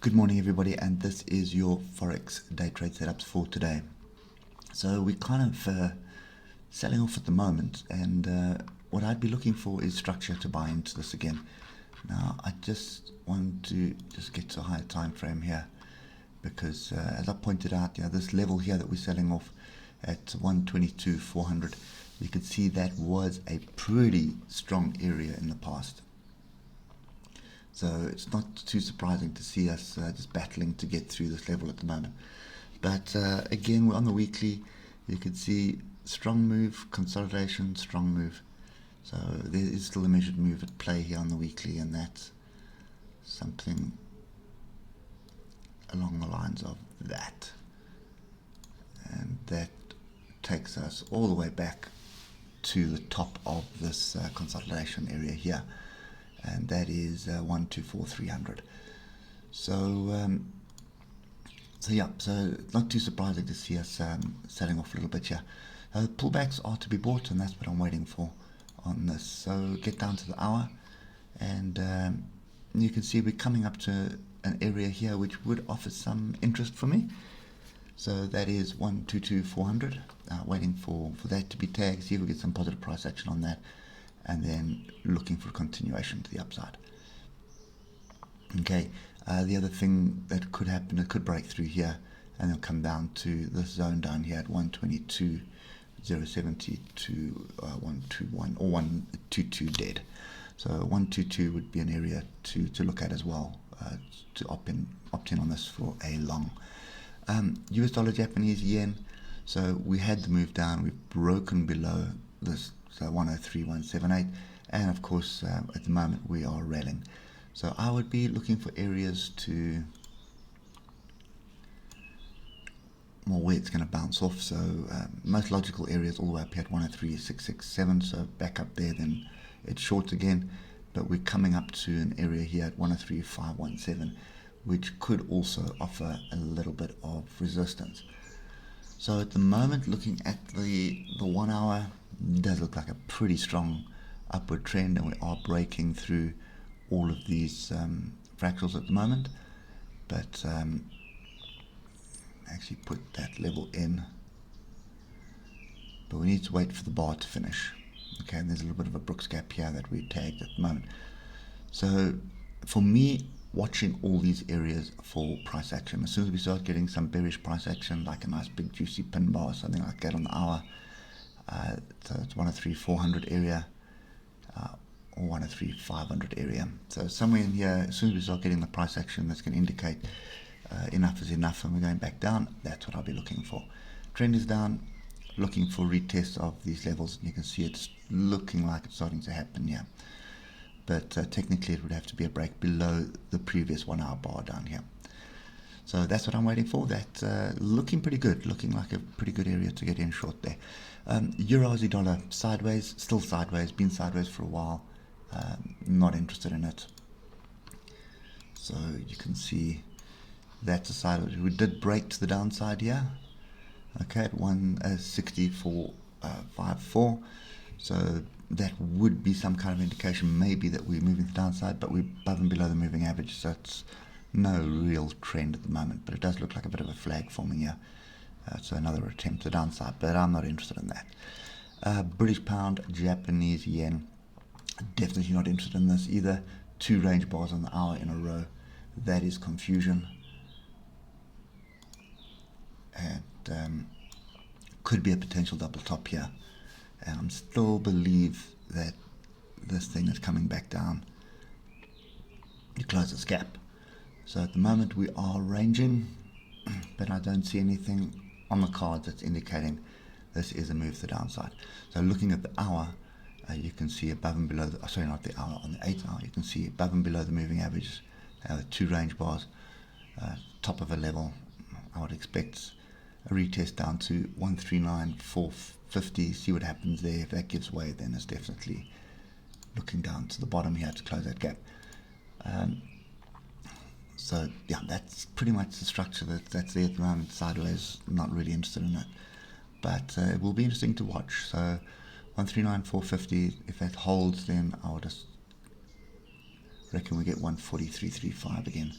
Good morning everybody, and this is your Forex day trade setups for today. So we're kind of selling off at the moment, and what I'd be looking for is structure to buy into this again. Now I just want to get to a higher time frame here, because as I pointed out, this level here that we're selling off at 122.400, you can see that was a pretty strong area in the past. So it's not too surprising to see us just battling to get through this level at the moment. But again, we're on the weekly. You can see strong move, consolidation, strong move. So there is still a measured move at play here on the weekly, and that's something along the lines of that. And that takes us all the way back to the top of this consolidation area here. And that is 124,300. So so not too surprising to see us selling off a little bit here. Pullbacks are to be bought, and that's what I'm waiting for on this. So get down to the hour, and you can see we're coming up to an area here which would offer some interest for me. So that is 122,400. Waiting for that to be tagged, see if we get some positive price action on that, and then looking for a continuation to the upside. Okay, the other thing that could happen, it could break through here and it'll come down to this zone down here at 122.070 to 121 or 122 dead. So 122 would be an area to look at as well, to opt in on this for a long. US dollar, Japanese yen. So we had the move down, we've broken below this, so 103.178, and of course at the moment we are rallying. So I would be looking for areas to where it's going to bounce off. So most logical areas all the way up here at 103.667. So back up there, then it's short again. But we're coming up to an area here at 103.517, which could also offer a little bit of resistance. So at the moment, looking at the 1 hour, does look like a pretty strong upward trend, and we are breaking through all of these fractals at the moment. But actually put that level in, but we need to wait for the bar to finish. Okay, and there's a little bit of a Brooks gap here that we tagged at the moment. So for me, watching all these areas for price action. As soon as we start getting some bearish price action, like a nice big juicy pin bar, something like that on the hour, so it's 103.400 area, or 103.500 area. So somewhere in here, as soon as we start getting the price action that's going to indicate enough is enough and we're going back down, that's what I'll be looking for. Trend is down, looking for retests of these levels, and you can see it's looking like it's starting to happen here. But technically it would have to be a break below the previous 1 hour bar down here. So that's what I'm waiting for. That's looking pretty good, looking like a pretty good area to get in short there. Euro Aussie dollar, sideways, still sideways, been sideways for a while. Not interested in it. So you can see that's a sideways. We did break to the downside here. Okay, at 164.54. So that would be some kind of indication maybe that we're moving to the downside, but we're above and below the moving average, so it's no real trend at the moment, but it does look like a bit of a flag forming here. So another attempt to the downside, but I'm not interested in that. British pound, Japanese yen, definitely not interested in this either. 2 range bars on the hour in a row, that is confusion. And could be a potential double top here, and I still believe that this thing is coming back down to close this gap. So at the moment we are ranging, but I don't see anything on the cards that's indicating this is a move to the downside. So looking at the hour, you can see above and below the, sorry, not the hour, on the 8 hour, you can see above and below the moving averages, 2 range bars, top of a level. I would expect a retest down to 139.450, see what happens there. If that gives way, then it's definitely looking down to the bottom here to close that gap. So yeah, that's pretty much the structure that's there at the moment. Sideways, not really interested in it, but it will be interesting to watch. So 139.450, if that holds, then I would just reckon we get 143.35 again.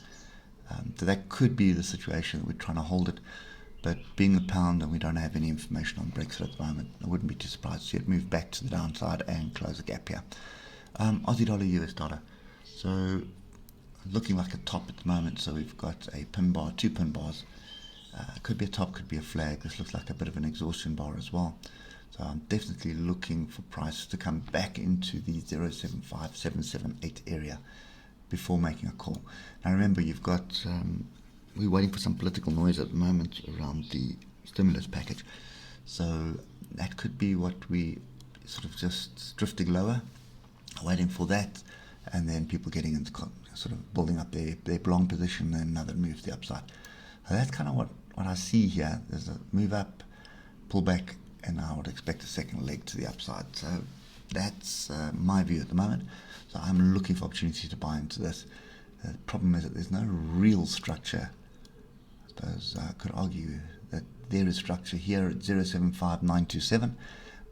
that could be the situation that we're trying to hold it. But being the pound and we don't have any information on Brexit at the moment, I wouldn't be too surprised to see it move back to the downside and close a gap here. Aussie dollar, US dollar. So looking like a top at the moment. So we've got a pin bar, 2 pin bars. Could be a top, could be a flag. This looks like a bit of an exhaustion bar as well. So I'm definitely looking for prices to come back into the 0.75778 area before making a call. Now remember, you've got we're waiting for some political noise at the moment around the stimulus package. So that could be what we sort of just drifting lower, waiting for that, and then people getting into sort of building up their long position, and another move to the upside. So that's kind of what I see here. There's a move up, pull back, and I would expect a second leg to the upside. So that's my view at the moment. So I'm looking for opportunities to buy into this. The problem is that there's no real structure. I suppose I could argue that there is structure here at 0.75927,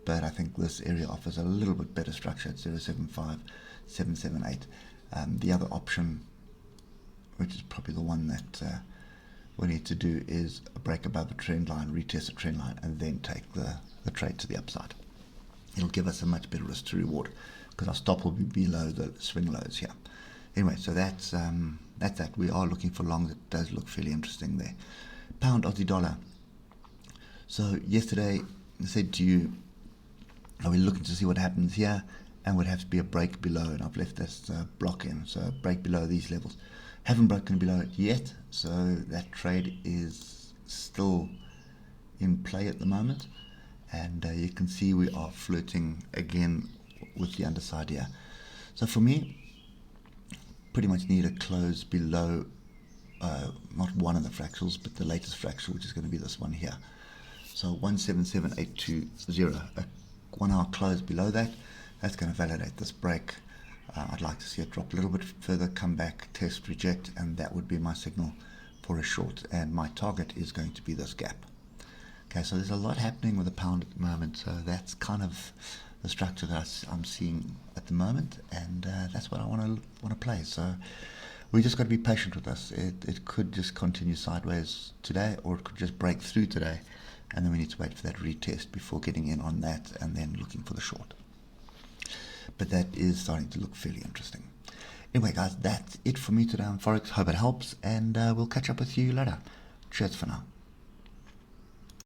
but I think this area offers a little bit better structure at 0.75778. The other option, which is probably the one that we need to do, is a break above a trend line, retest a trend line, and then take the trade to the upside. It'll give us a much better risk to reward because our stop will be below the swing lows here. Anyway, so that's that. We are looking for longs. It does look fairly interesting there. Pound Aussie dollar. So yesterday I said to you, are we looking to see what happens here? And would have to be a break below, and I've left this block in. So a break below these levels. Haven't broken below it yet, so that trade is still in play at the moment. And you can see we are flirting again with the underside here. So for me, pretty much need a close below not one of the fractals, but the latest fractal, which is going to be this one here. So 177820, a 1 hour close below that. That's going to validate this break. I'd like to see it drop a little bit further, come back, test, reject, and that would be my signal for a short. And my target is going to be this gap. Okay, so there's a lot happening with the pound at the moment. So that's kind of the structure that I'm seeing at the moment, and that's what I want to play. So we just got to be patient with this. It could just continue sideways today, or it could just break through today, and then we need to wait for that retest before getting in on that and then looking for the short. But that is starting to look fairly interesting. Anyway, guys, that's it for me today on Forex. Hope it helps, and we'll catch up with you later. Cheers for now.